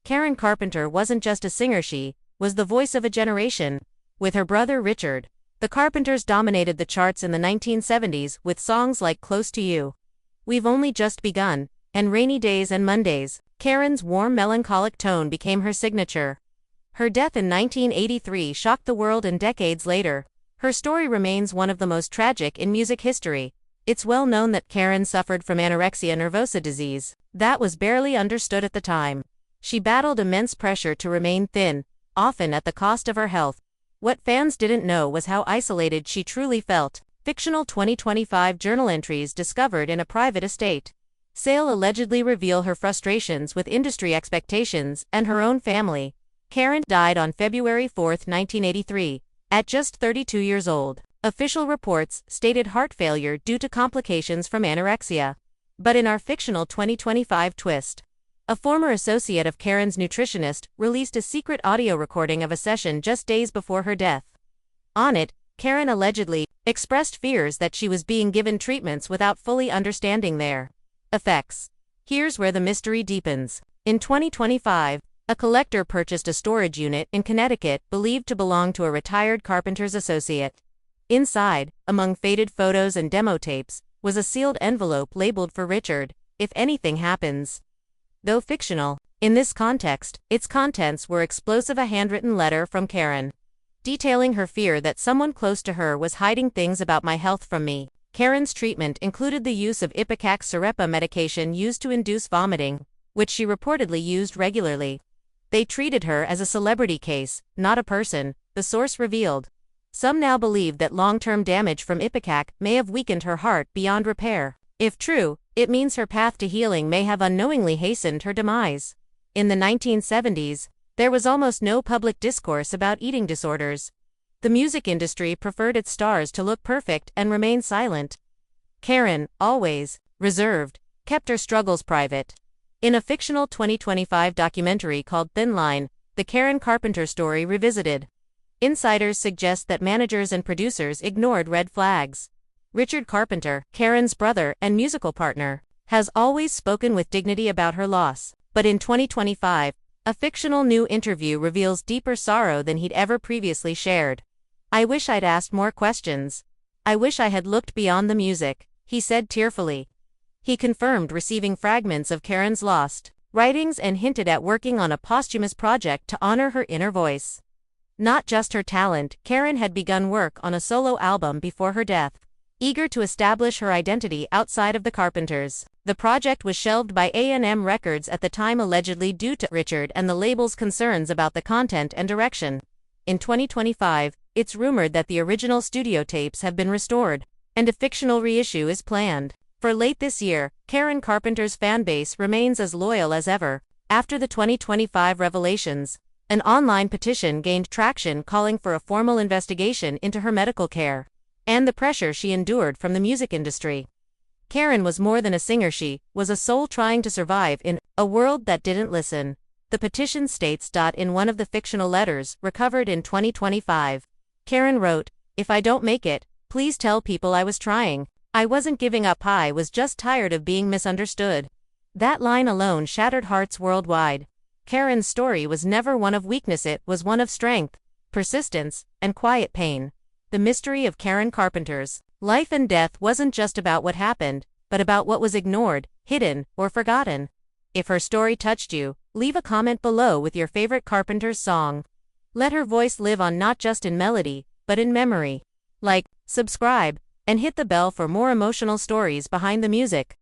Karen Carpenter wasn't just a singer, she was the voice of a generation. With her brother Richard, the Carpenters dominated the charts in the 1970s with songs like Close to You, We've Only Just Begun, and Rainy Days and Mondays. Karen's warm melancholic tone became her signature. Her death in 1983 shocked the world, and decades later, her story remains one of the most tragic in music history. It's well known that Karen suffered from anorexia nervosa disease that was barely understood at the time. She battled immense pressure to remain thin, often at the cost of her health. What fans didn't know was how isolated she truly felt. Fictional 2025 journal entries discovered in a private estate sale allegedly reveal her frustrations with industry expectations and her own family. Karen died on February 4, 1983, at just 32 years old. Official reports stated heart failure due to complications from anorexia. But in our fictional 2025 twist, a former associate of Karen's nutritionist released a secret audio recording of a session just days before her death. On it, Karen allegedly expressed fears that she was being given treatments without fully understanding their effects. Here's where the mystery deepens. In 2025, a collector purchased a storage unit in Connecticut believed to belong to a retired Carpenter's associate. Inside, among faded photos and demo tapes, was a sealed envelope labeled for Richard, if anything happens. Though fictional, in this context, its contents were explosive: a handwritten letter from Karen, detailing her fear that someone close to her was hiding things about my health from me. Karen's treatment included the use of Ipecac Cerepa medication used to induce vomiting, which she reportedly used regularly. They treated her as a celebrity case, not a person, the source revealed. Some now believe that long-term damage from Ipecac may have weakened her heart beyond repair. If true, it means her path to healing may have unknowingly hastened her demise. In the 1970s, there was almost no public discourse about eating disorders. The music industry preferred its stars to look perfect and remain silent. Karen, always reserved, kept her struggles private. In a fictional 2025 documentary called Thin Line, the Karen Carpenter story revisited, insiders suggest that managers and producers ignored red flags. Richard Carpenter, Karen's brother and musical partner, has always spoken with dignity about her loss. But in 2025, a fictional new interview reveals deeper sorrow than he'd ever previously shared. "I wish I'd asked more questions. I wish I had looked beyond the music," he said tearfully. He confirmed receiving fragments of Karen's lost writings and hinted at working on a posthumous project to honor her inner voice. Not just her talent, Karen had begun work on a solo album before her death, eager to establish her identity outside of the Carpenters. The project was shelved by A&M Records at the time, allegedly due to Richard and the label's concerns about the content and direction. In 2025, it's rumored that the original studio tapes have been restored, and a fictional reissue is planned. For late this year, Karen Carpenter's fanbase remains as loyal as ever. After the 2025 revelations, an online petition gained traction calling for a formal investigation into her medical care and the pressure she endured from the music industry. Karen was more than a singer, she was a soul trying to survive in a world that didn't listen. The petition states. In one of the fictional letters recovered in 2025, Karen wrote, "If I don't make it, please tell people I was trying. I wasn't giving up, I was just tired of being misunderstood." That line alone shattered hearts worldwide. Karen's story was never one of weakness, it was one of strength, persistence, and quiet pain. The mystery of Karen Carpenter's life and death wasn't just about what happened, but about what was ignored, hidden, or forgotten. If her story touched you, leave a comment below with your favorite Carpenter's song. Let her voice live on, not just in melody, but in memory. Like, subscribe, and hit the bell for more emotional stories behind the music.